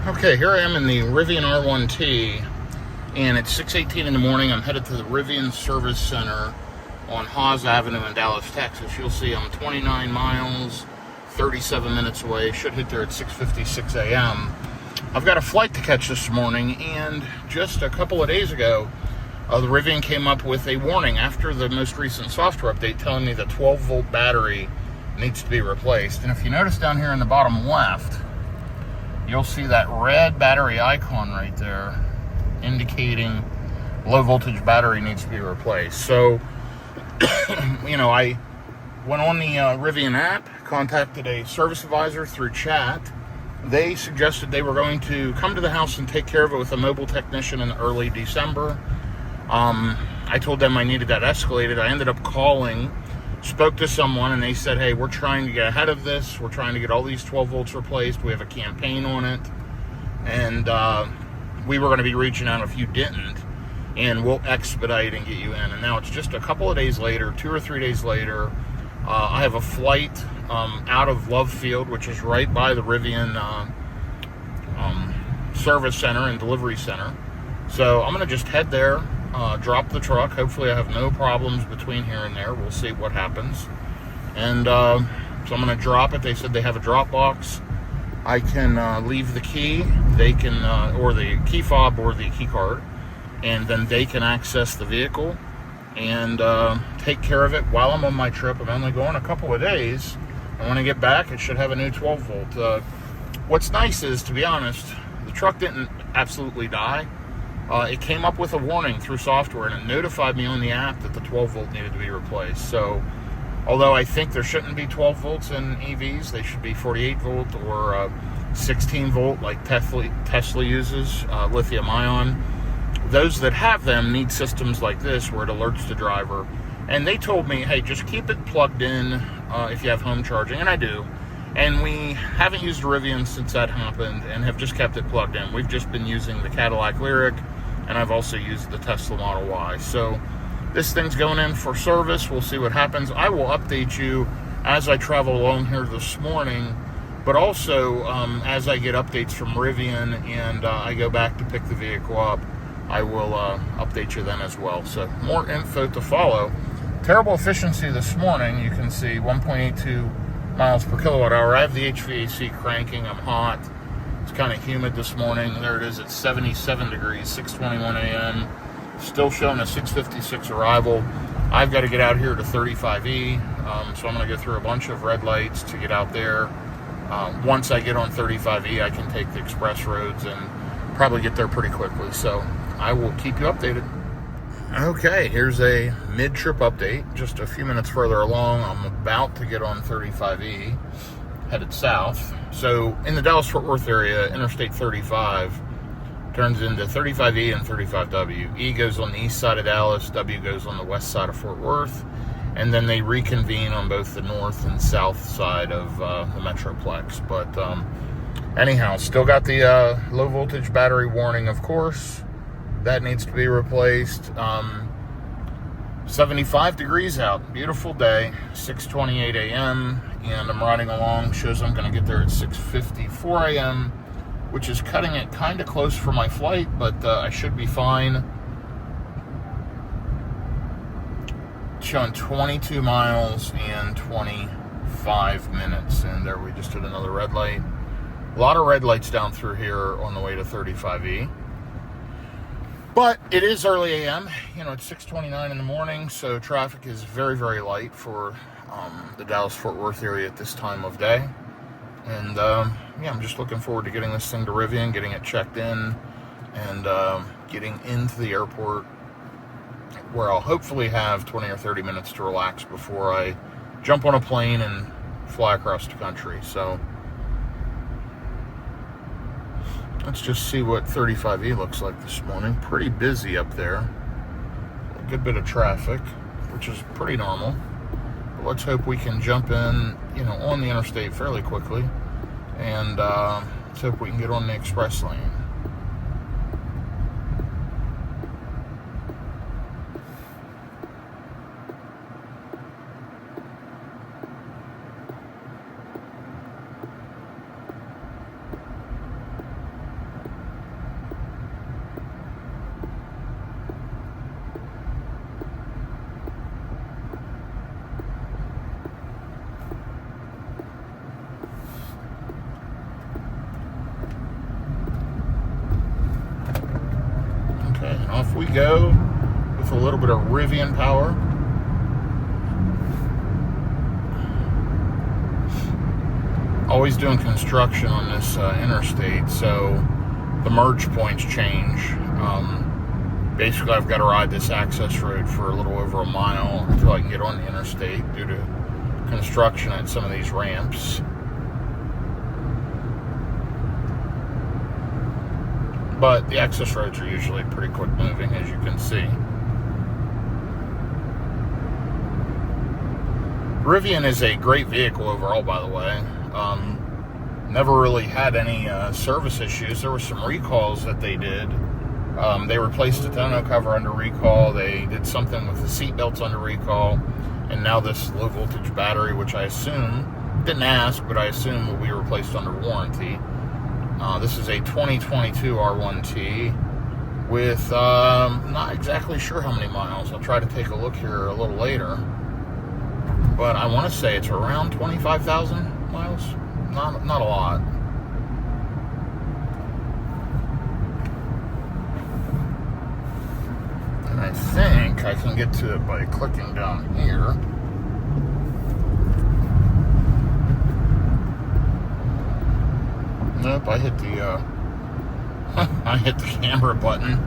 Okay, here I am in the Rivian R1T, and it's 6:18 in the morning. I'm headed to the Rivian Service Center on Haas Avenue in Dallas, Texas. You'll see I'm 29 miles, 37 minutes away. Should hit there at 6:56 a.m. I've got a flight to catch this morning, and just a couple of days ago, the Rivian came up with a warning after the most recent software update telling me the 12-volt battery needs to be replaced. And if you notice down here in the bottom left, you'll see that red battery icon right there indicating low voltage battery needs to be replaced. So, I went on the Rivian app, contacted a service advisor through chat. They suggested they were going to come to the house and take care of it with a mobile technician in early December. I told them I needed that escalated. I ended up calling, spoke to someone, and they said, hey, we're trying to get ahead of this. We're trying to get all these 12 volts replaced. We have a campaign on it. And we were going to be reaching out if you didn't. And we'll expedite and get you in. And now it's just a couple of days later, 2 or 3 days later. I have a flight out of Love Field, which is right by the Rivian service center and delivery center. So I'm going to just head there. Drop the truck. Hopefully I have no problems between here and there. We'll see what happens. And so I'm going to drop it. They said they have a drop box. I can leave the key. They can, or the key fob or the key card. And then they can access the vehicle and take care of it while I'm on my trip. I'm only going a couple of days. And when I get back, it should have a new 12 volt. What's nice is, to be honest, the truck didn't absolutely die. It came up with a warning through software, and it notified me on the app that the 12 volt needed to be replaced. So, although I think there shouldn't be 12 volts in EVs, they should be 48 volt or 16 volt like Tesla uses, lithium ion. Those that have them need systems like this where it alerts the driver. And they told me, hey, just keep it plugged in if you have home charging, and I do. And we haven't used a Rivian since that happened and have just kept it plugged in. We've just been using the Cadillac Lyriq, and I've also used the Tesla Model Y. So this thing's going in for service. We'll see what happens. I will update you as I travel along here this morning, but also as I get updates from Rivian and I go back to pick the vehicle up, I will update you then as well. So more info to follow. Terrible efficiency this morning. You can see 1.82 miles per kilowatt hour. I have the HVAC cranking. I'm hot. It's kind of humid this morning. There it is at 77 degrees, 6:21 a.m. Still showing a 6:56 arrival. I've got to get out here to 35E, so I'm going to go through a bunch of red lights to get out there. Once I get on 35E, I can take the express roads and probably get there pretty quickly. So I will keep you updated. Okay, here's a mid-trip update. Just a few minutes further along, I'm about to get on 35E, headed south. So in the Dallas-Fort Worth area, Interstate 35 turns into 35E and 35W. E goes on the east side of Dallas, W goes on the west side of Fort Worth, and then they reconvene on both the north and south side of the Metroplex. But anyhow, still got the low voltage battery warning, of course. That needs to be replaced. 75 degrees out. Beautiful day. 6:28 a.m. And I'm riding along. Shows I'm going to get there at 6:54 a.m., which is cutting it kind of close for my flight, but I should be fine. Showing 22 miles and 25 minutes. And there we just hit another red light. A lot of red lights down through here on the way to 35E. But it is early a.m., it's 6:29 in the morning, so traffic is very, very light for the Dallas-Fort Worth area at this time of day. And, I'm just looking forward to getting this thing to Rivian, getting it checked in, and getting into the airport, where I'll hopefully have 20 or 30 minutes to relax before I jump on a plane and fly across the country. So let's just see what 35E looks like this morning. Pretty busy up there. A good bit of traffic, which is pretty normal. But let's hope we can jump in, on the interstate fairly quickly. And let's hope we can get on the express lane. we go with a little bit of Rivian power. Always doing construction on this interstate, so the merge points change. Basically, I've got to ride this access road for a little over a mile until I can get on the interstate due to construction at some of these ramps. But the access roads are usually pretty quick moving, as you can see. Rivian is a great vehicle overall, by the way. Never really had any service issues. There were some recalls that they did. They replaced the tonneau cover under recall. They did something with the seat belts under recall. And now this low voltage battery, which I assume, didn't ask, but I assume will be replaced under warranty. This is a 2022 R1T with not exactly sure how many miles. I'll try to take a look here a little later. But I want to say it's around 25,000 miles. Not a lot. And I think I can get to it by clicking down here. Nope, I hit the I hit the camera button.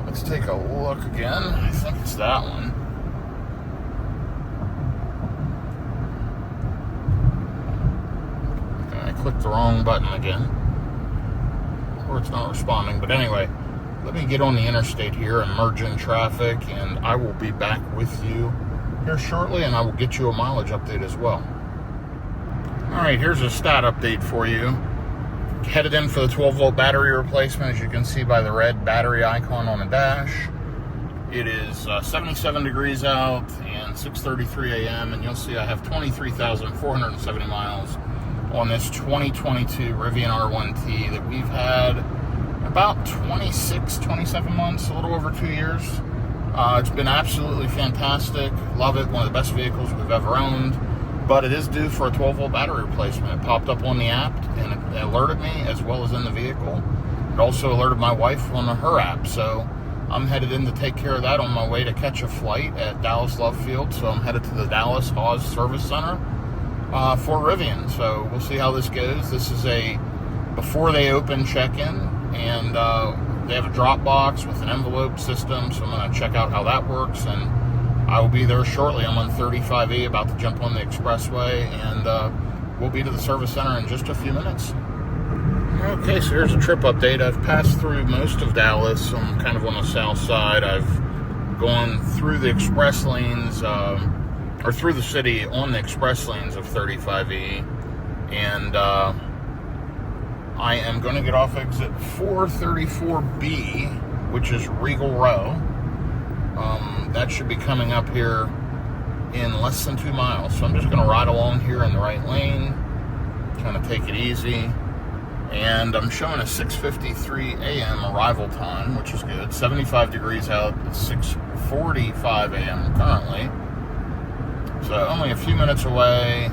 Let's take a look again. I think it's that one. Click the wrong button again, or it's not responding. But anyway, let me get on the interstate here and merge in traffic, and I will be back with you here shortly, and I will get you a mileage update as well. All right, here's a stat update for you. Headed in for the 12-volt battery replacement, as you can see by the red battery icon on the dash. It is 77 degrees out and 6:33 a.m., and you'll see I have 23,470 miles on this 2022 Rivian R1T that we've had about 27 months, a little over 2 years. It's been absolutely fantastic. Love it. One of the best vehicles we've ever owned. But it is due for a 12-volt battery replacement. It popped up on the app and it alerted me, as well as in the vehicle. It also alerted my wife on her app. So I'm headed in to take care of that on my way to catch a flight at Dallas Love Field. So I'm headed to the Dallas Haas Service Center for Rivian. So we'll see how this goes. This is a before they open check-in, and they have a drop box with an envelope system, so I'm going to check out how that works, and I will be there shortly. I'm on 35E, about to jump on the expressway, and we'll be to the service center in just a few minutes. Okay, so here's a trip update. I've passed through most of Dallas. I'm kind of on the south side. I've gone through the express lanes, or through the city on the express lanes of 35E, and I am going to get off exit 434B, which is Regal Row. That should be coming up here in less than 2 miles, so I'm just going to ride along here in the right lane, kind of take it easy, and I'm showing a 6:53 a.m. arrival time, which is good. 75 degrees out, 6:45 a.m. currently. So only a few minutes away.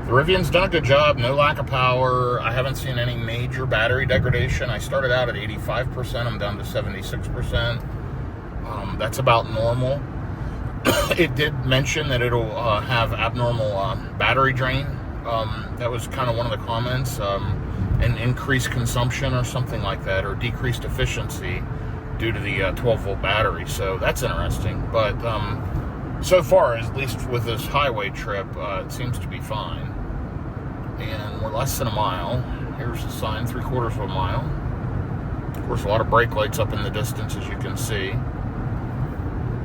The Rivian's done a good job, no lack of power. I haven't seen any major battery degradation. I started out at 85%, I'm down to 76%. That's about normal. It did mention that it'll have abnormal battery drain. That was kind of one of the comments. And increased consumption or something like that, or decreased efficiency due to the 12-volt battery. So that's interesting. But so far, at least with this highway trip, it seems to be fine. And we're less than a mile. Here's the sign, 3/4 of a mile. Of course, a lot of brake lights up in the distance, as you can see.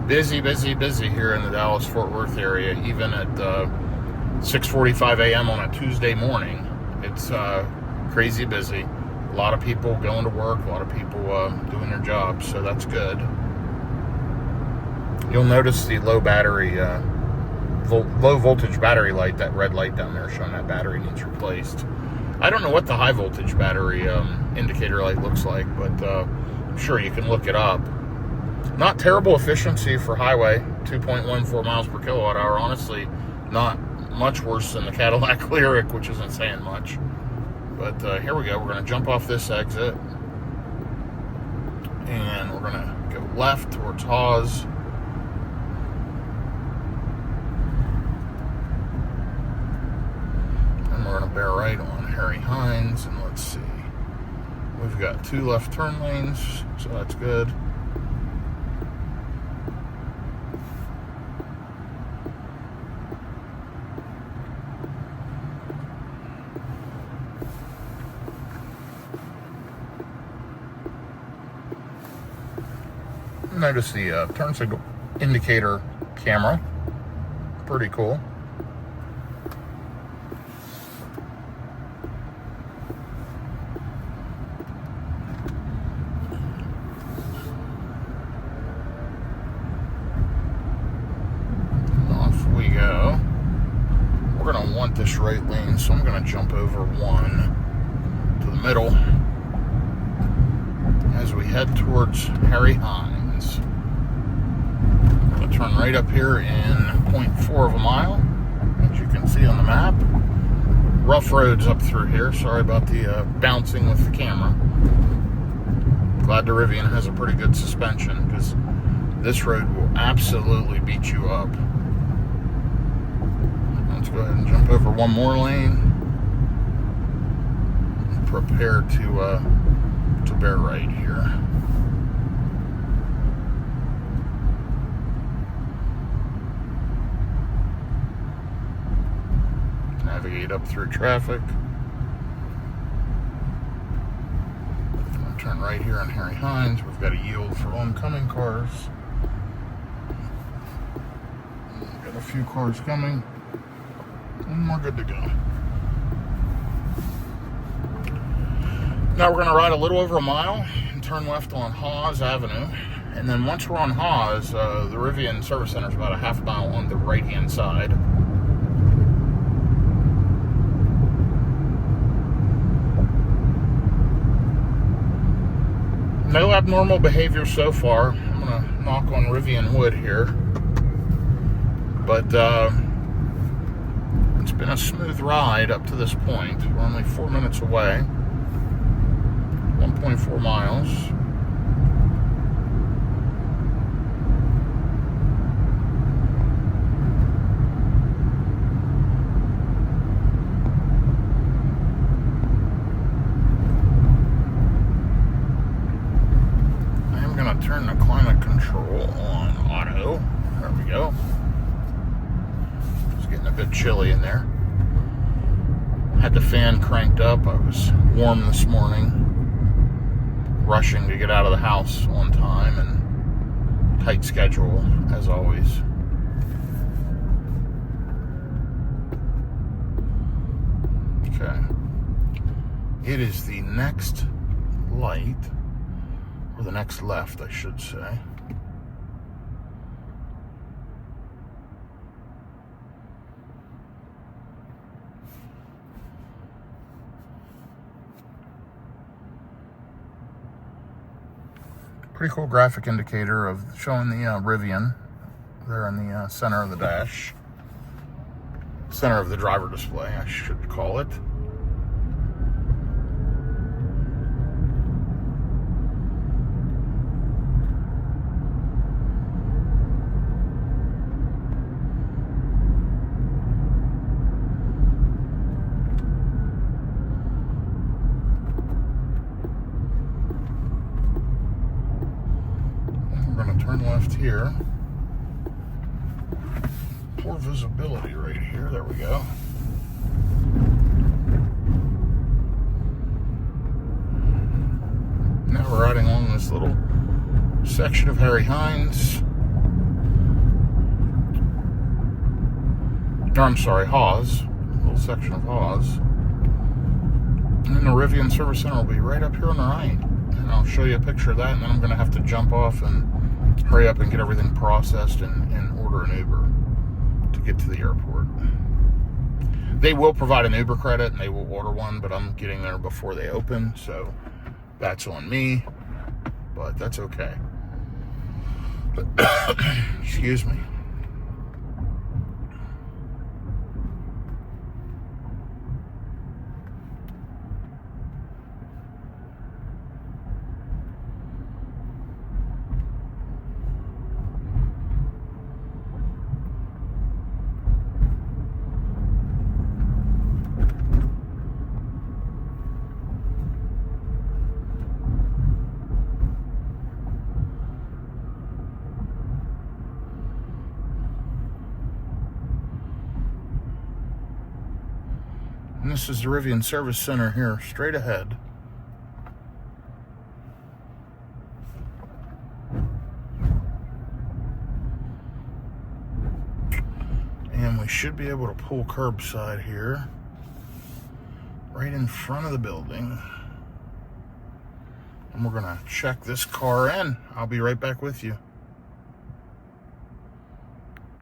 Busy, busy, busy here in the Dallas-Fort Worth area, even at 6:45 a.m. on a Tuesday morning. It's crazy busy. A lot of people going to work, a lot of people doing their jobs, so that's good. You'll notice the low battery, low voltage battery light, that red light down there showing that battery needs replaced. I don't know what the high voltage battery indicator light looks like, but I'm sure you can look it up. Not terrible efficiency for highway, 2.14 miles per kilowatt hour. Honestly, not much worse than the Cadillac Lyric, which isn't saying much. But here we go. We're going to jump off this exit. and we're gonna go left towards Hawes. And we're gonna bear right on Harry Hines, and let's see. We've got 2 left turn lanes, so that's good. Notice the turn signal indicator camera. Pretty cool. Off we go. We're going to want this right lane, so I'm going to jump over 1 to the middle as we head towards Harry Hines. I'm going to turn right up here in 0.4 of a mile, as you can see on the map. Rough roads up through here. Sorry about the bouncing with the camera. Glad the Rivian has a pretty good suspension, because this road will absolutely beat you up. Let's go ahead and jump over 1 more lane. And prepare to bear right here. Navigate up through traffic. Turn right here on Harry Hines. We've got to yield for oncoming cars. We've got a few cars coming, and we're good to go. Now we're going to ride a little over a mile and turn left on Hawes Avenue. And then once we're on Hawes, the Rivian Service Center is about a half mile on the right-hand side. No abnormal behavior so far. I'm going to knock on Rivian wood here. But it's been a smooth ride up to this point. We're only 4 minutes away. 1.4 miles. Turn the climate control on auto. There we go. It's getting a bit chilly in there. Had the fan cranked up. I was warm this morning. Rushing to get out of the house on time, and tight schedule as always. Okay. It is the next light. Or the next left, I should say. Pretty cool graphic indicator of showing the Rivian there in the center of the dash. Center of the driver display, I should call it. Turn left here. Poor visibility right here. There we go. Now we're riding along this little section of Harry Hines. No, I'm sorry, Hawes. A little section of Hawes. And then the Rivian Service Center will be right up here on the right. And I'll show you a picture of that, and then I'm going to have to jump off and hurry up and get everything processed and order an Uber to get to the airport. They will provide an Uber credit and they will order one, but I'm getting there before they open, so that's on me, but that's okay. Excuse me. this is the Rivian Service Center here, straight ahead. And we should be able to pull curbside here, right in front of the building. And we're gonna check this car in. I'll be right back with you.